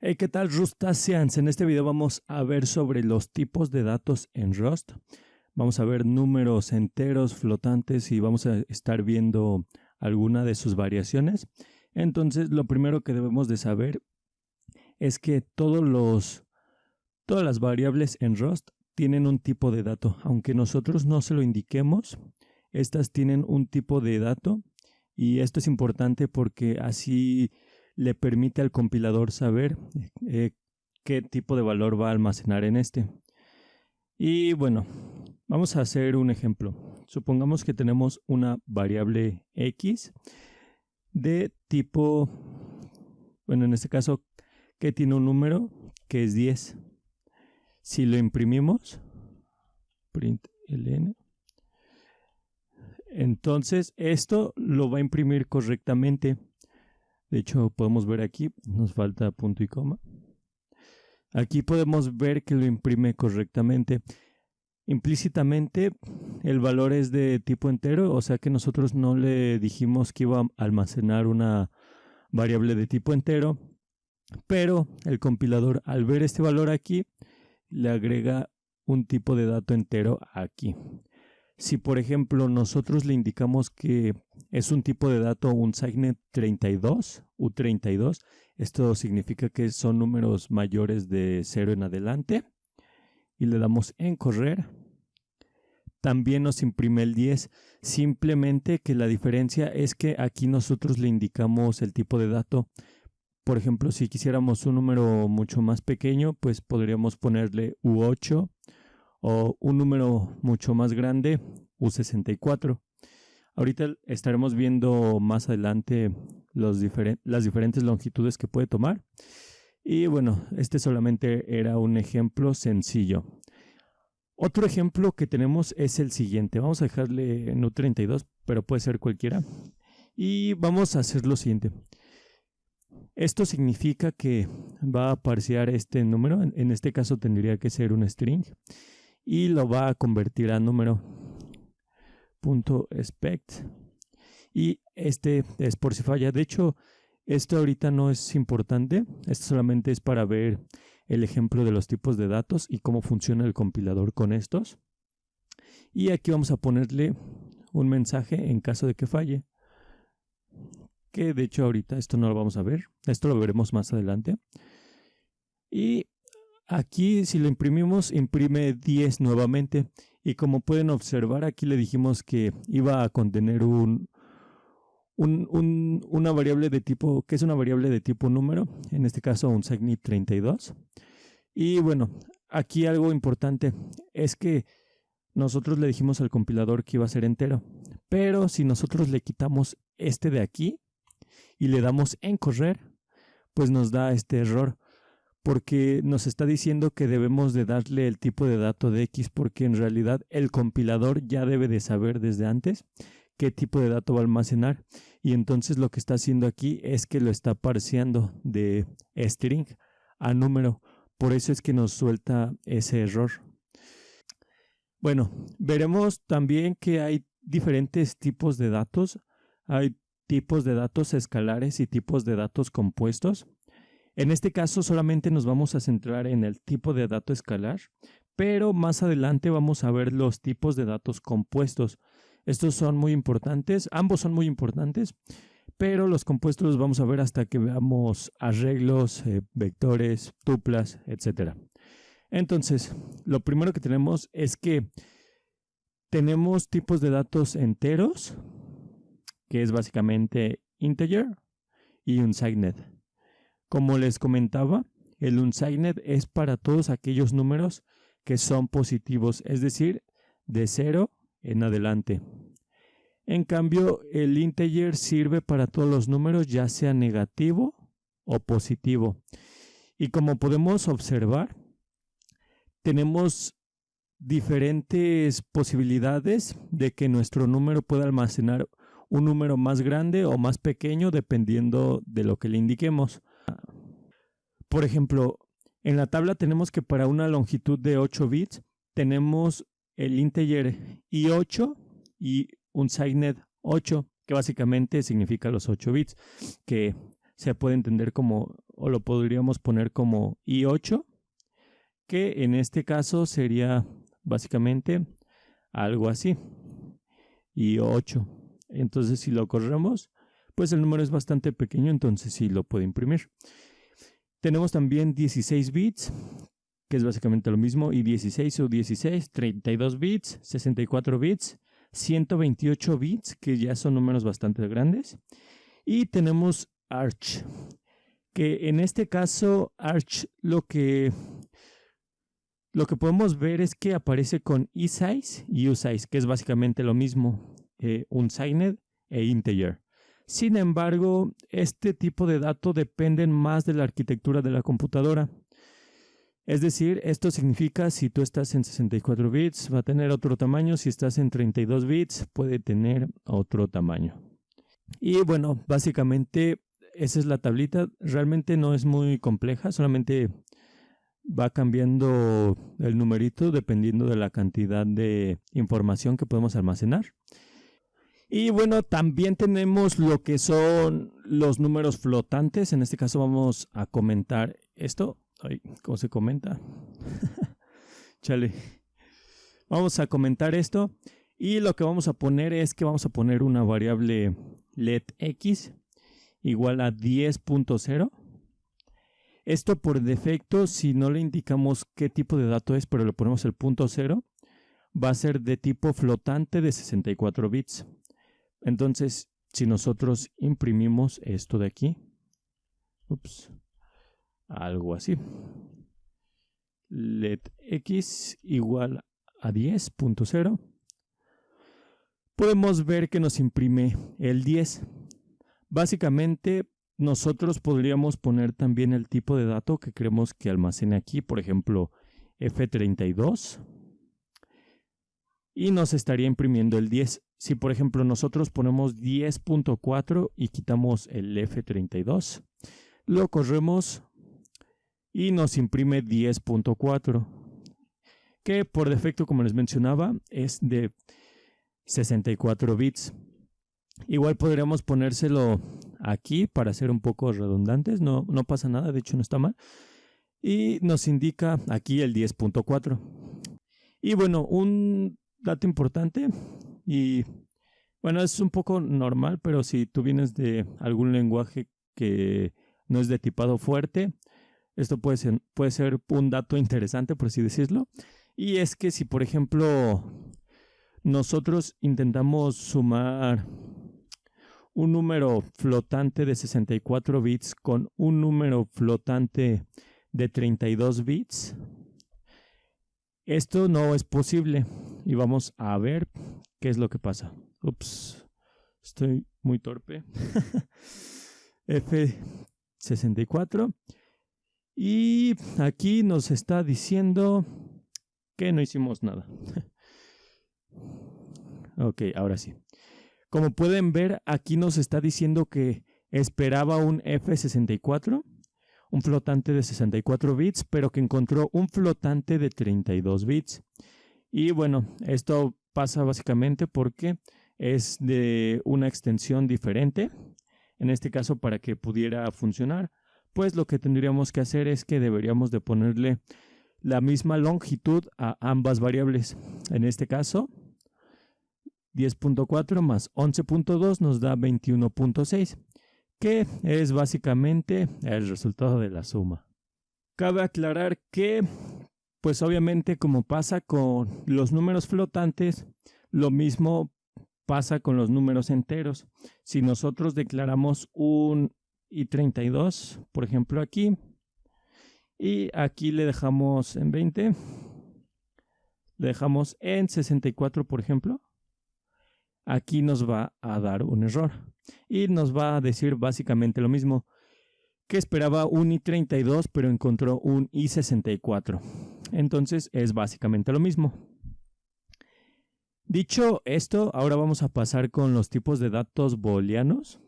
Hey, ¿qué tal, Rustaceans? En este video vamos a ver sobre los tipos de datos en Rust. Vamos a ver números enteros, flotantes y vamos a estar viendo alguna de sus variaciones. Entonces, lo primero que debemos de saber es que todas las variables en Rust tienen un tipo de dato. Aunque nosotros no se lo indiquemos, estas tienen un tipo de dato y esto es importante porque así le permite al compilador saber qué tipo de valor va a almacenar en este. Y bueno, vamos a hacer un ejemplo. Supongamos que tenemos una variable X de tipo, bueno, en este caso, que tiene un número que es 10. Si lo imprimimos, print ln, entonces esto lo va a imprimir correctamente. De hecho, podemos ver aquí, nos falta punto y coma. Aquí podemos ver que lo imprime correctamente. Implícitamente, el valor es de tipo entero, o sea que nosotros no le dijimos que iba a almacenar una variable de tipo entero, pero el compilador, al ver este valor aquí, le agrega un tipo de dato entero aquí. Si, por ejemplo, nosotros le indicamos que es un tipo de dato unsigned 32, U32, esto significa que son números mayores de 0 en adelante, y le damos en correr, también nos imprime el 10, simplemente que la diferencia es que aquí nosotros le indicamos el tipo de dato. Por ejemplo, si quisiéramos un número mucho más pequeño, pues podríamos ponerle U8, o un número mucho más grande, U64. Ahorita estaremos viendo más adelante las diferentes longitudes que puede tomar. Y bueno, este solamente era un ejemplo sencillo. Otro ejemplo que tenemos es el siguiente. Vamos a dejarle en U32, pero puede ser cualquiera. Y vamos a hacer lo siguiente. Esto significa que va a parsear este número. En este caso tendría que ser un string. Y lo va a convertir a número .expect, y este es por si falla. De hecho, esto ahorita no es importante, esto solamente es para ver el ejemplo de los tipos de datos y cómo funciona el compilador con estos. Y aquí vamos a ponerle un mensaje en caso de que falle, que de hecho ahorita esto no lo vamos a ver, esto lo veremos más adelante. Y aquí, si lo imprimimos, imprime 10 nuevamente. Y como pueden observar, aquí le dijimos que iba a contener una variable de tipo, que es una variable de tipo número, en este caso unsigned 32. Y bueno, aquí algo importante es que nosotros le dijimos al compilador que iba a ser entero. Pero si nosotros le quitamos este de aquí y le damos en correr, pues nos da este error, porque nos está diciendo que debemos de darle el tipo de dato de X, porque en realidad el compilador ya debe de saber desde antes qué tipo de dato va a almacenar, y entonces lo que está haciendo aquí es que lo está parseando de string a número. Por eso es que nos suelta ese error. Bueno, veremos también que hay diferentes tipos de datos. Hay tipos de datos escalares y tipos de datos compuestos. En este caso solamente nos vamos a centrar en el tipo de dato escalar, pero más adelante vamos a ver los tipos de datos compuestos. Estos son muy importantes, ambos son muy importantes, pero los compuestos los vamos a ver hasta que veamos arreglos, vectores, tuplas, etc. Entonces, lo primero que tenemos es que tenemos tipos de datos enteros, que es básicamente integer, y unsigned. Como les comentaba, el unsigned es para todos aquellos números que son positivos, es decir, de 0 en adelante. En cambio, el integer sirve para todos los números, ya sea negativo o positivo. Y como podemos observar, tenemos diferentes posibilidades de que nuestro número pueda almacenar un número más grande o más pequeño dependiendo de lo que le indiquemos. Por ejemplo, en la tabla tenemos que para una longitud de 8 bits tenemos el integer i8 y unsigned 8, que básicamente significa los 8 bits, que se puede entender como, o lo podríamos poner como i8, que en este caso sería básicamente algo así, i8. Entonces si lo corremos, pues el número es bastante pequeño, entonces sí lo puede imprimir. Tenemos también 16 bits, que es básicamente lo mismo, y 16 o 16, 32 bits, 64 bits, 128 bits, que ya son números bastante grandes. Y tenemos Arch, que en este caso Arch lo que podemos ver es que aparece con eSize y usize, que es básicamente lo mismo, unsigned e integer. Sin embargo, este tipo de datos dependen más de la arquitectura de la computadora. Es decir, esto significa si tú estás en 64 bits va a tener otro tamaño, si estás en 32 bits puede tener otro tamaño. Y bueno, básicamente esa es la tablita. Realmente no es muy compleja, solamente va cambiando el numerito dependiendo de la cantidad de información que podemos almacenar. Y bueno, también tenemos lo que son los números flotantes. En este caso vamos a comentar esto. Ay, ¿cómo se comenta? Chale. Vamos a comentar esto. Y lo que vamos a poner es que vamos a poner una variable letx igual a 10.0. Esto por defecto, si no le indicamos qué tipo de dato es, pero le ponemos el punto 0, va a ser de tipo flotante de 64 bits. Entonces, si nosotros imprimimos esto de aquí, algo así, letx igual a 10.0, podemos ver que nos imprime el 10. Básicamente, nosotros podríamos poner también el tipo de dato que queremos que almacene aquí, por ejemplo, F32, y nos estaría imprimiendo el 10. Si por ejemplo nosotros ponemos 10.4 y quitamos el F32, lo corremos y nos imprime 10.4, que por defecto, como les mencionaba, es de 64 bits. Igual podríamos ponérselo aquí para ser un poco redundantes, no pasa nada, de hecho no está mal. Y nos indica aquí el 10.4. Y bueno, un dato importante, y bueno, es un poco normal, pero si tú vienes de algún lenguaje que no es de tipado fuerte, esto puede ser un dato interesante, por así decirlo. Y es que si, por ejemplo, nosotros intentamos sumar un número flotante de 64 bits con un número flotante de 32 bits, esto no es posible. Y vamos a ver qué es lo que pasa. Ups, estoy muy torpe. F64. Y aquí nos está diciendo que no hicimos nada. Ok, ahora sí. Como pueden ver, aquí nos está diciendo que esperaba un F64, un flotante de 64 bits, pero que encontró un flotante de 32 bits. Y bueno, esto pasa básicamente porque es de una extensión diferente. En este caso, para que pudiera funcionar, pues lo que tendríamos que hacer es que deberíamos de ponerle la misma longitud a ambas variables. En este caso, 10.4 más 11.2 nos da 21.6, que es básicamente el resultado de la suma. Cabe aclarar que, pues obviamente como pasa con los números flotantes, lo mismo pasa con los números enteros. Si nosotros declaramos un i32, por ejemplo aquí, y aquí le dejamos en 20, le dejamos en 64, por ejemplo, aquí nos va a dar un error y nos va a decir básicamente lo mismo, que esperaba un i32 pero encontró un i64. Entonces es básicamente lo mismo. Dicho esto, ahora vamos a pasar con los tipos de datos booleanos.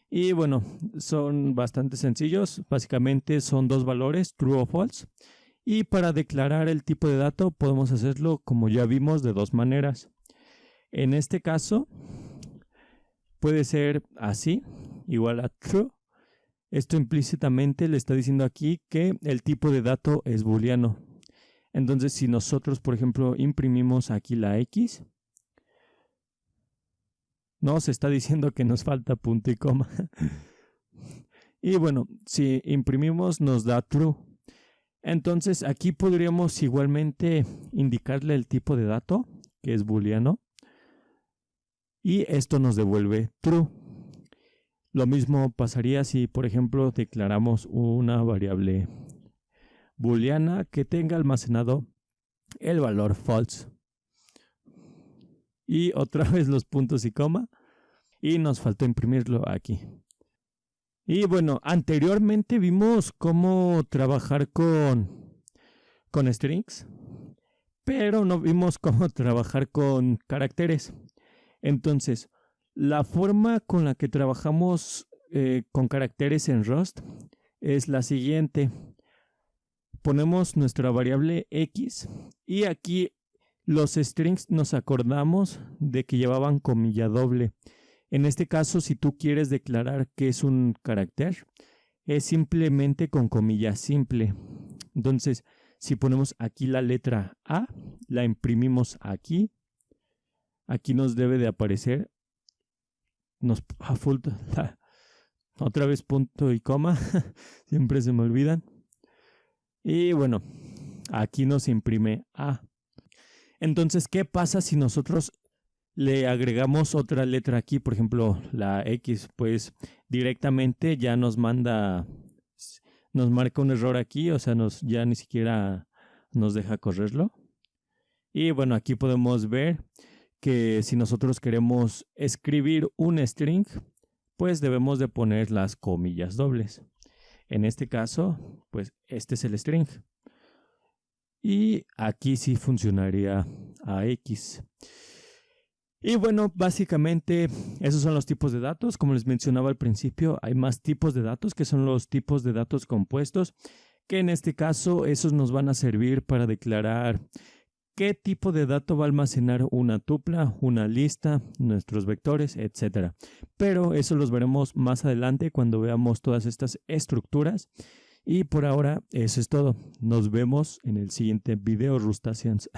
Y bueno, son bastante sencillos. Básicamente son dos valores, true o false. Y para declarar el tipo de dato podemos hacerlo, como ya vimos, de dos maneras. En este caso puede ser así, igual a true, Esto implícitamente le está diciendo aquí que el tipo de dato es booleano. Entonces, si nosotros, por ejemplo, imprimimos aquí la X, nos está diciendo que nos falta punto y coma. Y bueno, si imprimimos nos da true. Entonces, aquí podríamos igualmente indicarle el tipo de dato, que es booleano. Y esto nos devuelve true. Lo mismo pasaría si, por ejemplo, declaramos una variable booleana que tenga almacenado el valor false. Y otra vez los puntos y coma. Y nos faltó imprimirlo aquí. Y bueno, anteriormente vimos cómo trabajar con strings, pero no vimos cómo trabajar con caracteres. Entonces, la forma con la que trabajamos con caracteres en Rust es la siguiente. Ponemos nuestra variable X y aquí los strings nos acordamos de que llevaban comilla doble. En este caso, si tú quieres declarar que es un carácter, es simplemente con comilla simple. Entonces, si ponemos aquí la letra A, la imprimimos aquí. Aquí nos debe de aparecer. Otra vez punto y coma. Siempre se me olvidan. Y bueno, aquí nos imprime A. Entonces, ¿qué pasa si nosotros le agregamos otra letra aquí? Por ejemplo, la X, pues directamente ya nos marca un error aquí, o sea, ya ni siquiera nos deja correrlo. Y bueno, aquí podemos ver que si nosotros queremos escribir un string, pues debemos de poner las comillas dobles. En este caso, pues este es el string. Y aquí sí funcionaría AX. Y bueno, básicamente esos son los tipos de datos. Como les mencionaba al principio, hay más tipos de datos que son los tipos de datos compuestos, que en este caso esos nos van a servir para declarar qué tipo de dato va a almacenar una tupla, una lista, nuestros vectores, etc. Pero eso los veremos más adelante cuando veamos todas estas estructuras. Y por ahora eso es todo. Nos vemos en el siguiente video, Rustaceans.